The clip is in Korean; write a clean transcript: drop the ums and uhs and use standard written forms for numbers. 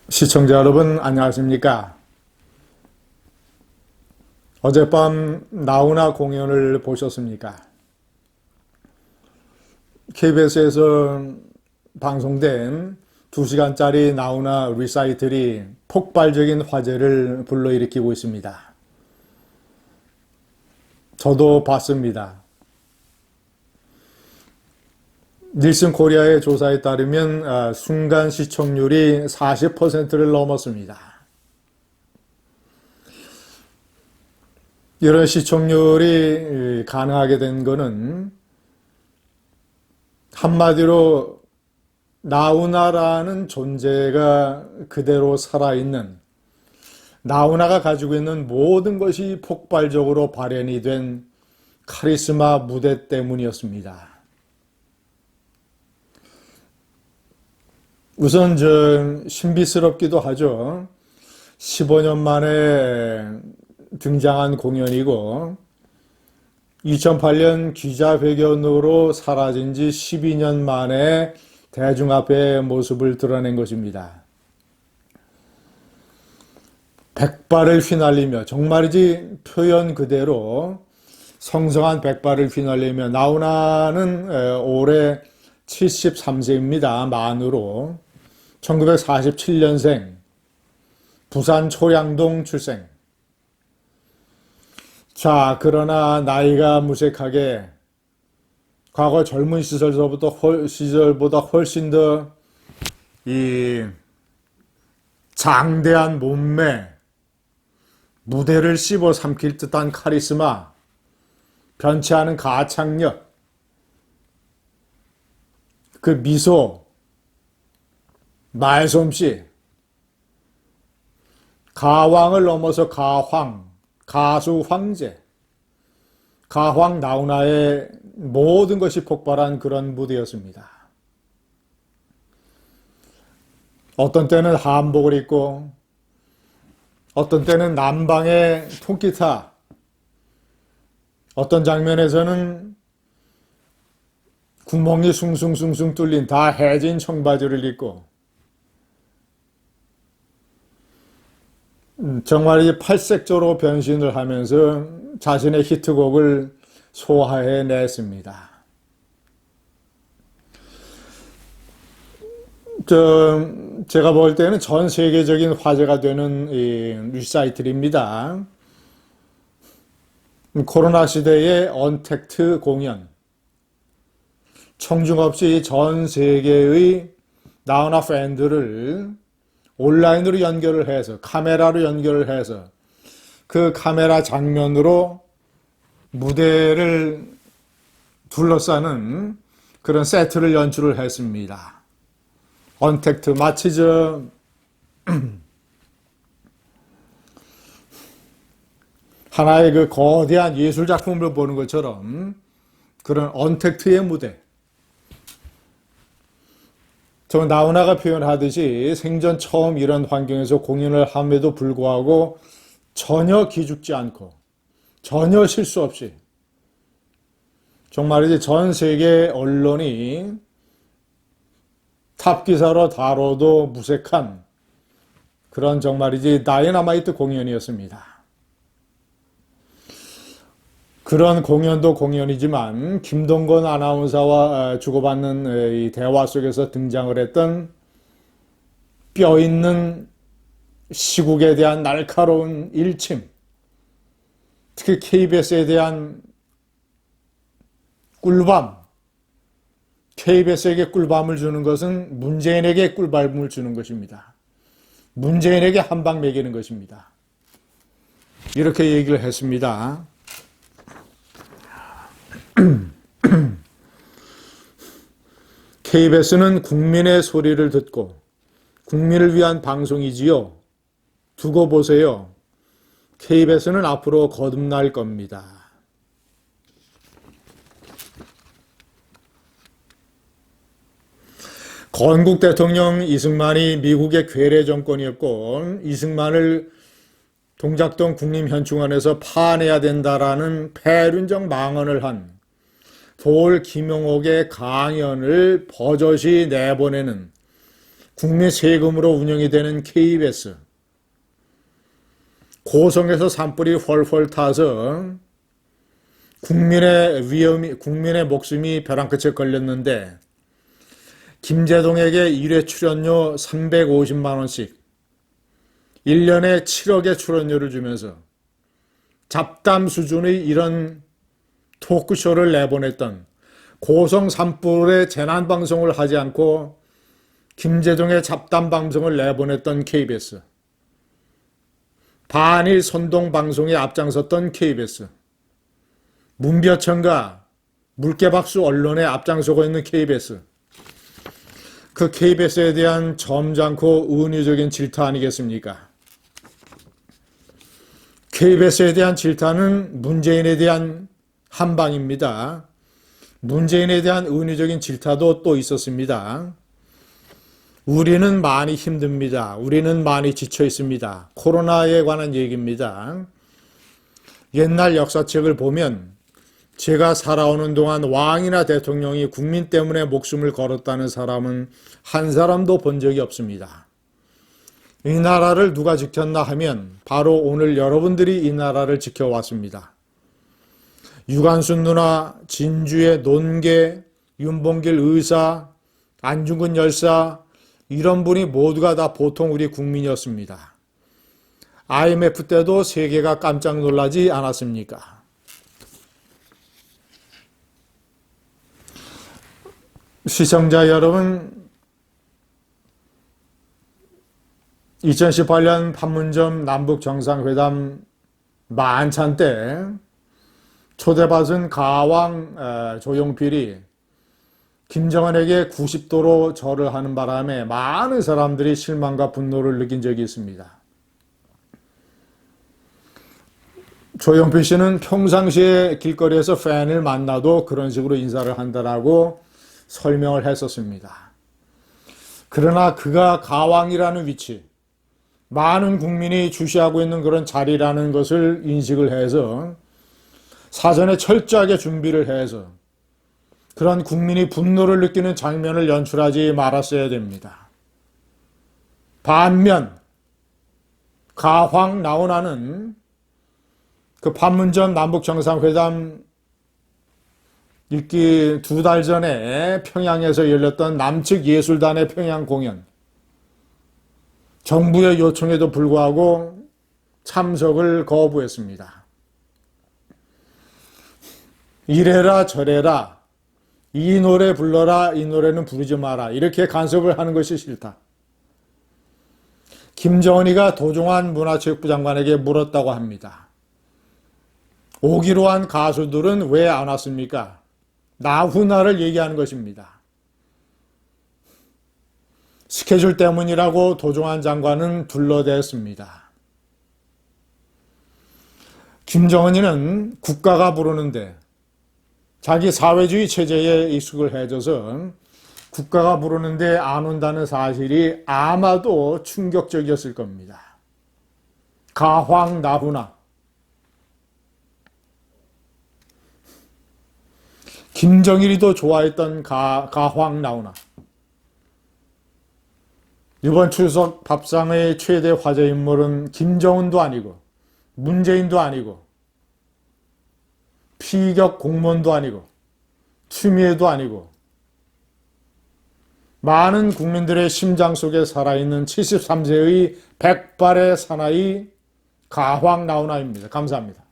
시청자 여러분, 안녕하십니까? 어젯밤 나훈아 공연을 보셨습니까? KBS에서 방송된 2시간짜리 나훈아 리사이틀이 폭발적인 화제를 불러일으키고 있습니다. 저도 봤습니다. 닐슨 코리아의 조사에 따르면 순간 시청률이 40%를 넘었습니다. 이런 시청률이 가능하게 된 것은 한마디로 나훈아라는 존재가 그대로 살아있는, 나훈아가 가지고 있는 모든 것이 폭발적으로 발현이 된 카리스마 무대 때문이었습니다. 우선 신비스럽기도 하죠. 15년 만에 등장한 공연이고 2008년 기자회견으로 사라진 지 12년 만에 대중 앞에 모습을 드러낸 것입니다. 백발을 휘날리며, 정말이지 표현 그대로 성성한 백발을 휘날리며, 나훈아는 올해 73세입니다. 만으로 1947년생, 부산 초량동 출생. 자, 그러나 나이가 무색하게 과거 젊은 시절보다 훨씬 더 이 장대한 몸매, 무대를 씹어 삼킬 듯한 카리스마, 변치 않은 가창력, 그 미소, 말솜씨, 가왕을 넘어서 가황, 가수 황제, 가황 나훈아의 모든 것이 폭발한 그런 무대였습니다. 어떤 때는 한복을 입고, 어떤 때는 남방의 통기타, 어떤 장면에서는 구멍이 숭숭숭숭 뚫린 다 해진 청바지를 입고, 정말 이 팔색조로 변신을 하면서 자신의 히트곡을 소화해냈습니다. 제가 볼 때는 전 세계적인 화제가 되는 이 리사이틀입니다. 코로나 시대의 언택트 공연. 청중 없이 전 세계의 나훈아 팬들을 온라인으로 연결을 해서, 카메라로 연결을 해서 그 카메라 장면으로 무대를 둘러싸는 그런 세트를 연출을 했습니다. 언택트, 마치 하나의 그 거대한 예술 작품을 보는 것처럼 그런 언택트의 무대. 나훈아가 표현하듯이 생전 처음 이런 환경에서 공연을 함에도 불구하고 전혀 기죽지 않고, 전혀 실수 없이, 정말이지 전 세계 언론이 탑 기사로 다뤄도 무색한 그런 정말이지 다이너마이트 공연이었습니다. 그런 공연도 공연이지만 김동건 아나운서와 주고받는 이 대화 속에서 등장을 했던 뼈 있는 시국에 대한 날카로운 일침, 특히 KBS에 대한 꿀밤, KBS에게 꿀밤을 주는 것은 문재인에게 꿀밤을 주는 것입니다. 문재인에게 한 방 먹이는 것입니다. 이렇게 얘기를 했습니다. KBS는 국민의 소리를 듣고 국민을 위한 방송이지요. 두고 보세요. KBS는 앞으로 거듭날 겁니다. 건국 대통령 이승만이 미국의 괴뢰 정권이었고, 이승만을 동작동 국립현충원에서 파내야 된다라는 패륜적 망언을 한 돌 김용옥의 강연을 버젓이 내보내는 국민 세금으로 운영이 되는 KBS, 고성에서 산불이 헐헐 타서 국민의 목숨이 벼랑 끝에 걸렸는데 김제동에게 1회 출연료 350만 원씩 1년에 7억의 출연료를 주면서 잡담 수준의 이런 토크쇼를 내보냈던, 고성 산불의 재난방송을 하지 않고 김제동의 잡담 방송을 내보냈던 KBS, 반일 선동 방송에 앞장섰던 KBS, 문벼천과 물개박수 언론에 앞장서고 있는 KBS, 그 KBS에 대한 점잖고 은유적인 질타 아니겠습니까? KBS에 대한 질타는 문재인에 대한 한방입니다. 문재인에 대한 은유적인 질타도 또 있었습니다. 우리는 많이 힘듭니다. 우리는 많이 지쳐 있습니다. 코로나에 관한 얘기입니다. 옛날 역사책을 보면 제가 살아오는 동안 왕이나 대통령이 국민 때문에 목숨을 걸었다는 사람은 한 사람도 본 적이 없습니다. 이 나라를 누가 지켰나 하면 바로 오늘 여러분들이 이 나라를 지켜왔습니다. 유관순 누나, 진주의 논계, 윤봉길 의사, 안중근 열사, 이런 분이 모두가 다 보통 우리 국민이었습니다. IMF 때도 세계가 깜짝 놀라지 않았습니까? 시청자 여러분, 2018년 판문점 남북정상회담 만찬 때 초대받은 가왕 조용필이 김정은에게 90도로 절을 하는 바람에 많은 사람들이 실망과 분노를 느낀 적이 있습니다. 조용필 씨는 평상시에 길거리에서 팬을 만나도 그런 식으로 인사를 한다라고 설명을 했었습니다. 그러나 그가 가왕이라는 위치, 많은 국민이 주시하고 있는 그런 자리라는 것을 인식을 해서 사전에 철저하게 준비를 해서 그런 국민이 분노를 느끼는 장면을 연출하지 말았어야 됩니다. 반면 가황 나훈아는 그 판문점 남북정상회담 있기 2달 전에 평양에서 열렸던 남측 예술단의 평양 공연, 정부의 요청에도 불구하고 참석을 거부했습니다. 이래라 저래라, 이 노래 불러라, 이 노래는 부르지 마라, 이렇게 간섭을 하는 것이 싫다. 김정은이가 도종환 문화체육부 장관에게 물었다고 합니다. 오기로 한 가수들은 왜 안 왔습니까? 나훈아를 얘기하는 것입니다. 스케줄 때문이라고 도종환 장관은 둘러댔습니다. 김정은이는 국가가 부르는데 자기 사회주의 체제에 익숙을 해져서 국가가 부르는데 안 온다는 사실이 아마도 충격적이었을 겁니다. 가황 나훈아, 김정일이도 좋아했던 가황 나훈아, 이번 추석 밥상의 최대 화제 인물은 김정은도 아니고 문재인도 아니고 피격 공무원도 아니고 추미애도 아니고 많은 국민들의 심장 속에 살아있는 73세의 백발의 사나이 가황 나훈아입니다. 감사합니다.